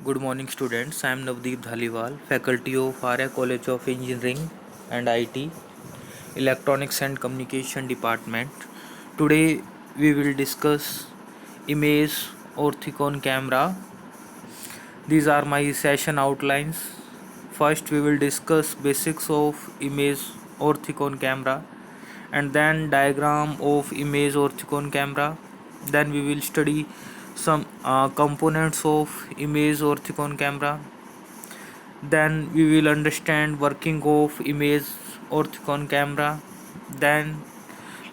Good morning, students. I am Navdeep Dhaliwal, faculty of Arya College of Engineering and IT, Electronics and Communication Department. Today, we will discuss image orthicon camera. These are my session outlines. First, we will discuss basics of image orthicon camera, and then diagram of image orthicon camera. Then we will study some components of image orthicon camera. Then we will understand working of image orthicon camera. Then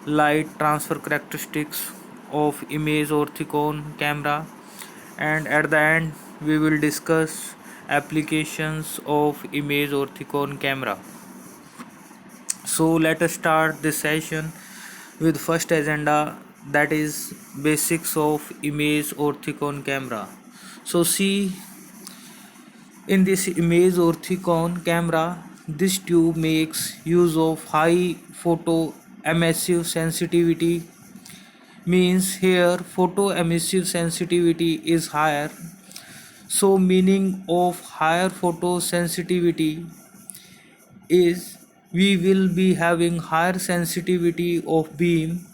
light transfer characteristics of image orthicon camera, and at the end we will discuss applications of image orthicon camera. So let us start this session with first agenda, that is basics of image orthicon camera. So see, in this image orthicon camera, this tube makes use of high photo emissive sensitivity, means here photo emissive sensitivity is higher. So meaning of higher photo sensitivity is we will be having higher sensitivity of beam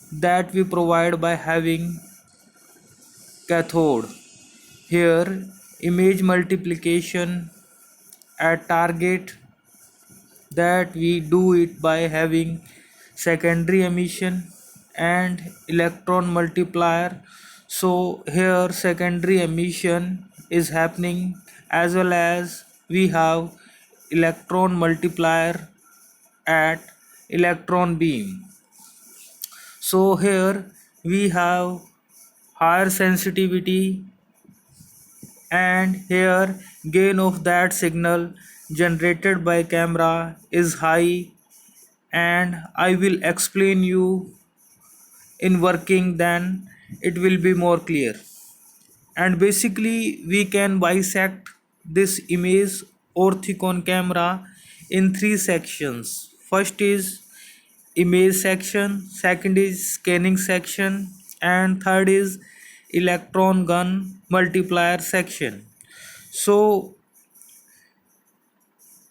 that we provide by having cathode. Here image multiplication at target, that we do it by having secondary emission and electron multiplier. So here secondary emission is happening, as well as we have electron multiplier at electron beam. So here we have higher sensitivity, and here gain of that signal generated by camera is high, and I will explain you in working, then it will be more clear. And basically we can bisect this image orthicon camera in three sections. First is image section, second is scanning section, and third is electron gun multiplier section. So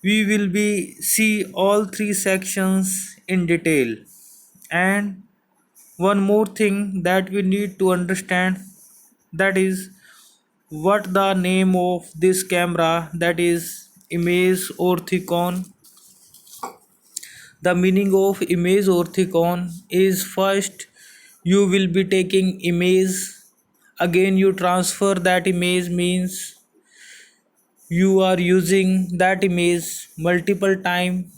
we will be see all three sections in detail. And one more thing that we need to understand, that is what the name of this camera, that is image orthicon. The meaning of image orthicon is, first you will be taking image, again you transfer that image, means you are using that image multiple time,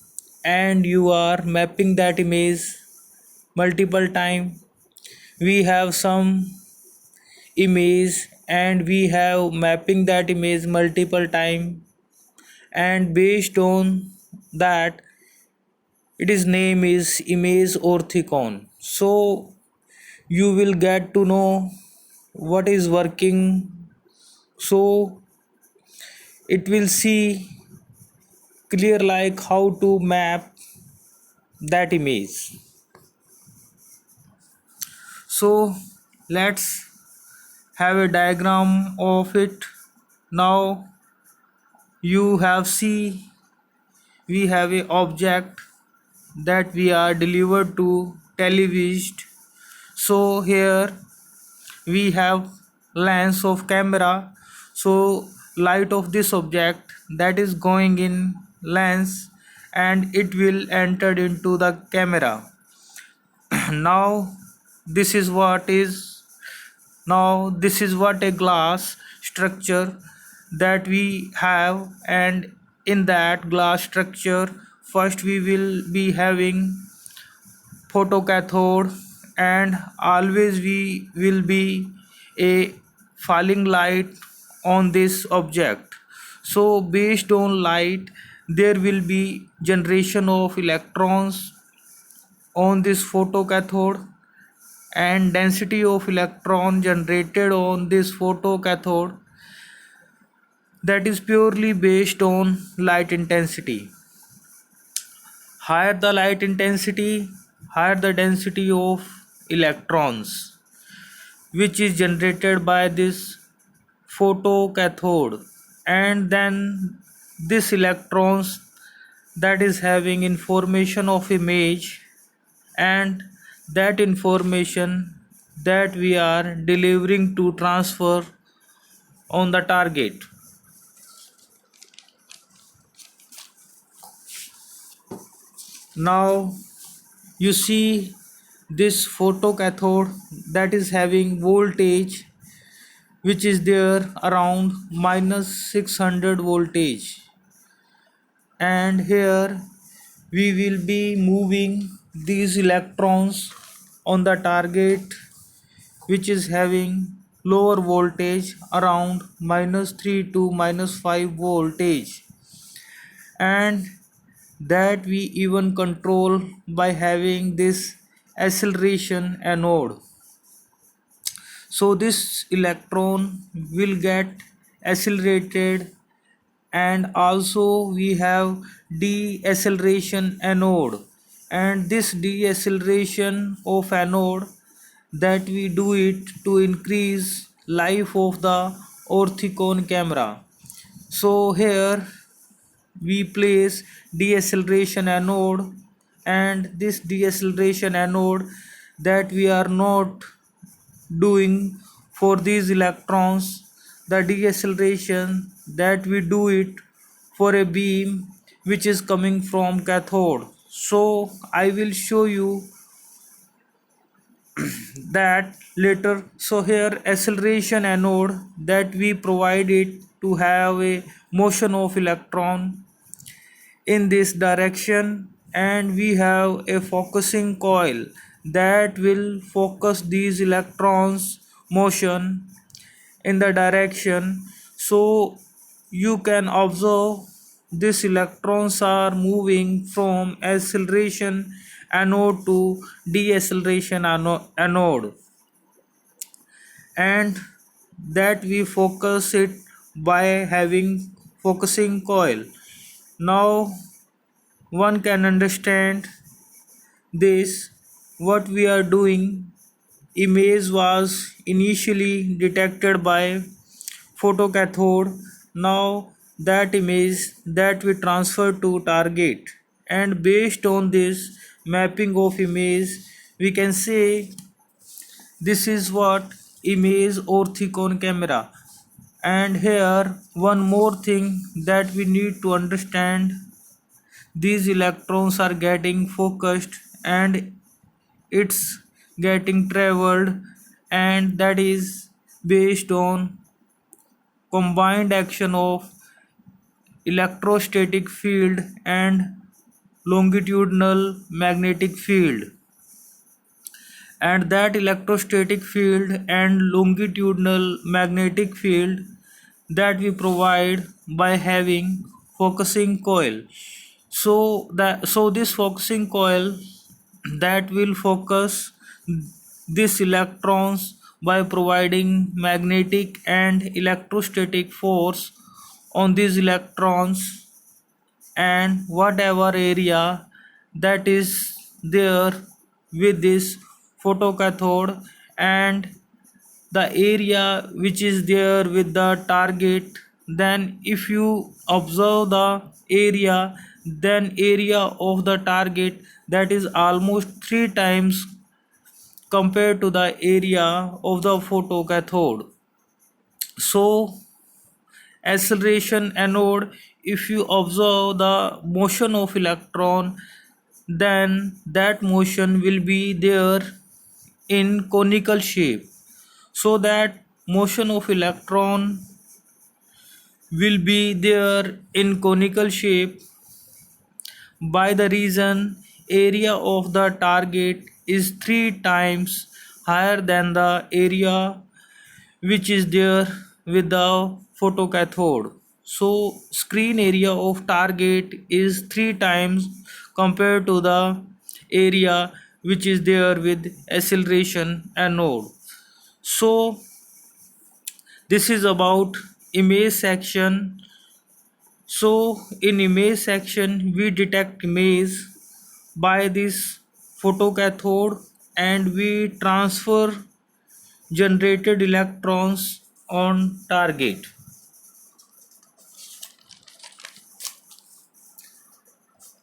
and you are mapping that image multiple time. We have some image and we have mapping that image multiple time, and based on that its name is image orthicon. So you will get to know what is working, so it will see clear like how to map that image. So let's have a diagram of it. Now you have see, we have a object that we are delivered to television. So here we have lens of camera, so light of this object that is going in lens, and it will enter into the camera. now this is what is Now this is what a glass structure that we have, and in that glass structure first we will be having photocathode, and always we will be a falling light on this object. So based on light there will be generation of electrons on this photocathode, and density of electron generated on this photocathode, that is purely based on light intensity. Higher the light intensity, higher the density of electrons which is generated by this photocathode, and then this electrons that is having information of image, and that information that we are delivering to transfer on the target. Now you see this photocathode that is having voltage which is there around minus 600 voltage, and here we will be moving these electrons on the target which is having lower voltage around minus 3 to minus 5 voltage, and that we even control by having this acceleration anode. So this electron will get accelerated, and also we have deceleration anode, and this deceleration of anode that we do it to increase life of the orthicon camera. So here we place deceleration anode, and this deceleration anode that we are not doing for these electrons, the deceleration that we do it for a beam which is coming from cathode. So I will show you that later. So here acceleration anode that we provide it to have a motion of electron in this direction, and we have a focusing coil that will focus these electrons motion in the direction. So you can observe these electrons are moving from acceleration anode to deceleration anode, and that we focus it by having focusing coil. Now one can understand this what we are doing. Image was initially detected by photocathode. Now that image that we transfer to target, and based on this mapping of image we can say this is what image orthicon camera. And here one more thing that we need to understand, these electrons are getting focused and it's getting traveled, and that is based on combined action of electrostatic field and longitudinal magnetic field, and that electrostatic field and longitudinal magnetic field that we provide by having focusing coil. So this focusing coil that will focus these electrons by providing magnetic and electrostatic force on these electrons, and whatever area that is there with this photocathode, and the area which is there with the target, then if you observe the area, then area of the target that is almost 3 times compared to the area of the photocathode. So acceleration anode, if you observe the motion of electron, then that motion will be there in conical shape. So that motion of electron will be there in conical shape by the reason area of the target is 3 times higher than the area which is there with the photocathode. So screen area of target is 3 times compared to the area which is there with acceleration anode. So this is about image section. So in image section we detect image by this photocathode, and we transfer generated electrons on target,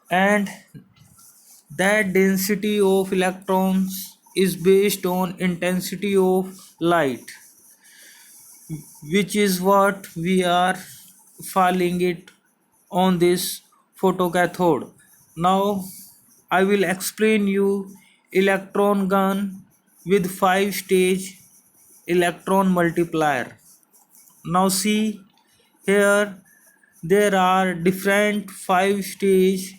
and that density of electrons is based on intensity of light, which is what we are falling it on this photocathode. Now I will explain you electron gun with 5 stage electron multiplier. Now see here, there are different 5 stage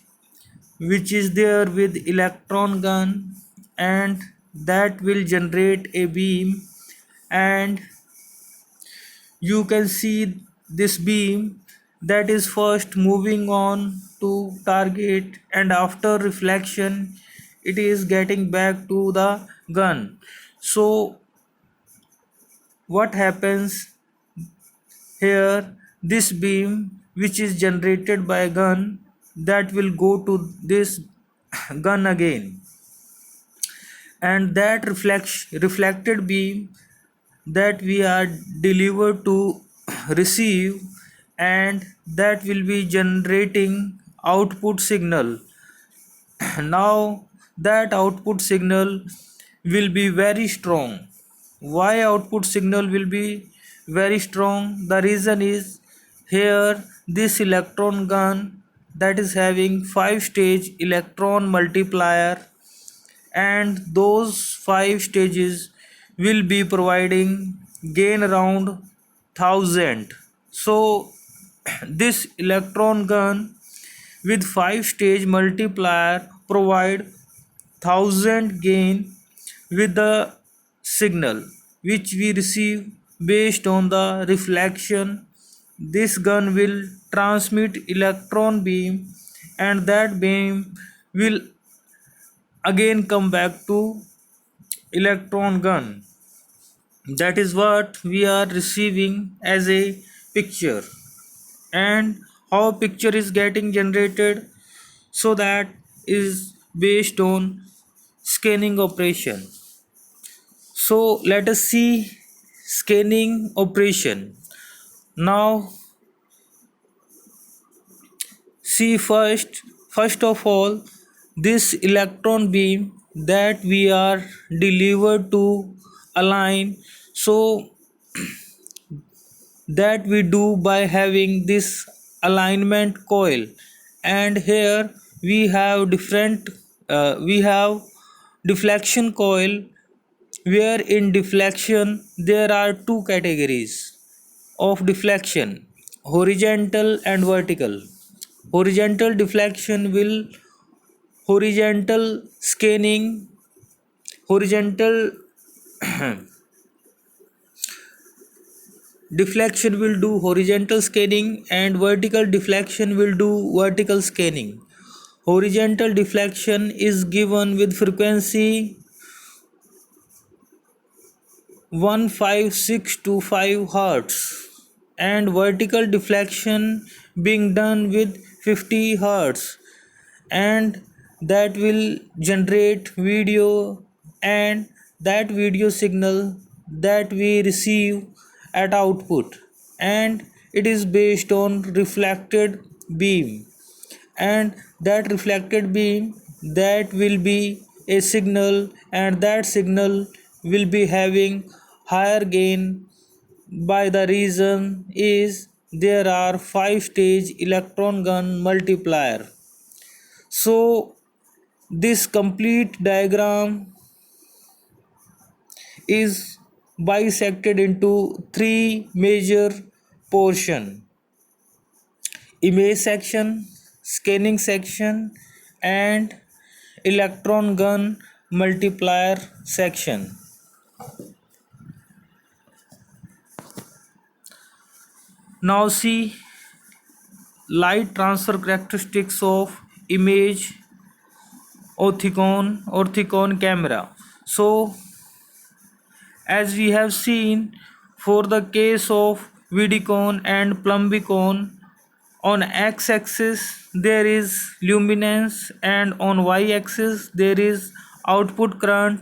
which is there with electron gun, and that will generate a beam, and you can see this beam that is first moving on to target, and after reflection it is getting back to the gun. So what happens here, this beam which is generated by gun, that will go to this gun again, and that reflected beam that we are delivered to receive, and that will be generating output signal. Now that output signal will be very strong. Why output signal will be very strong? The reason is, here this electron gun that is having 5 stage electron multiplier, and those 5 stages will be providing gain around 1000. So this electron gun with 5 stage multiplier provide 1000 gain with the signal which we receive based on the reflection. This gun will transmit electron beam, and that beam will again come back to electron gun. That is what we are receiving as a picture. And how picture is getting generated, so that is based on scanning operation. So let us see scanning operation. Now see, first of all, this electron beam that we are delivered to align, so that we do by having this alignment coil, and here we have we have deflection coil, where in deflection there are two categories of deflection: horizontal and vertical. Horizontal deflection will horizontal scanning horizontal deflection will do horizontal scanning, and vertical deflection will do vertical scanning. Horizontal deflection is given with frequency 1565 Hz, and vertical deflection being done with 50 Hz, and that will generate video, and that video signal that we receive at output, and it is based on reflected beam, and that reflected beam, that will be a signal, and that signal will be having higher gain. By the reason is, there are 5 stage electron gun multiplier. So this complete diagram is bisected into 3 major portion: image section, scanning section, and electron gun multiplier section. Now see light transfer characteristics of image orthicon camera. So as we have seen, for the case of Vidicon and Plumbicon, on x-axis there is luminance, and on y-axis there is output current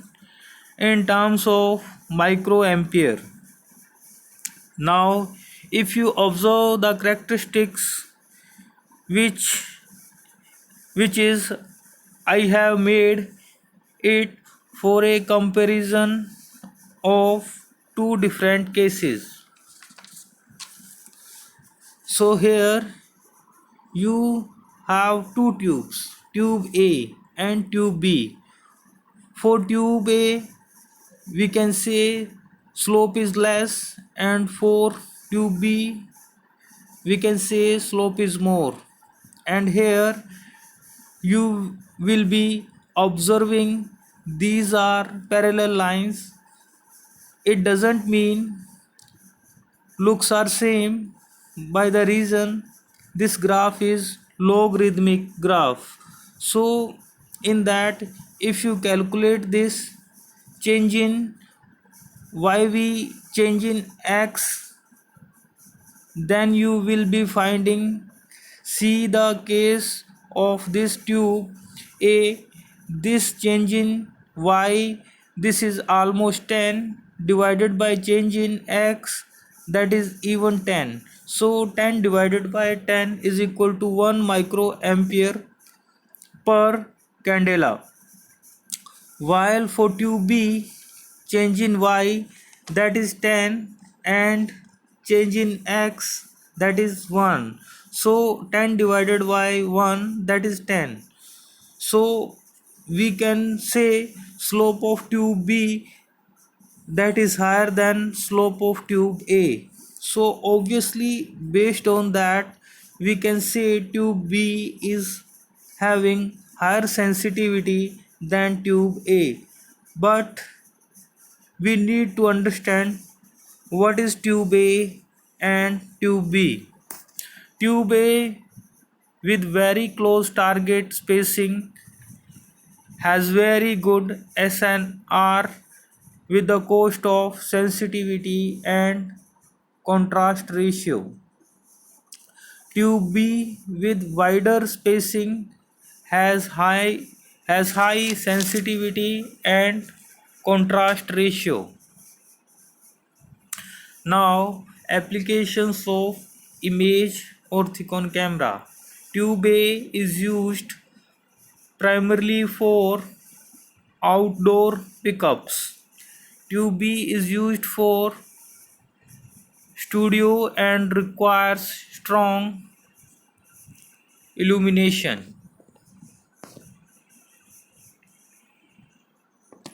in terms of microampere. Now, if you observe the characteristics which which is I have made it for a comparison of two different cases. So here you have two tubes, tube A and tube B. For tube A we can say slope is less, and for tube B we can say slope is more. And here you will be observing these are parallel lines. It doesn't mean looks are same, by the reason this graph is logarithmic graph. So in that, if you calculate this change in yv, change in x, then you will be finding, see the case of this tube A, this change in y, this is almost 10 divided by change in x, that is even 10. So 10 divided by 10 is equal to 1 microampere per candela, while for tube B change in y, that is 10, and change in x, that is 1. So 10 divided by 1, that is 10. So we can say slope of tube B that is higher than slope of tube A. So obviously based on that we can say tube B is having higher sensitivity than tube A. But we need to understand what is tube A and tube B. Tube A with very close target spacing has very good SNR with the cost of sensitivity and contrast ratio. Tube B with wider spacing has high sensitivity and contrast ratio. Now applications of image orthicon camera. Tube A is used primarily for outdoor pickups. Tube B is used for studio and requires strong illumination.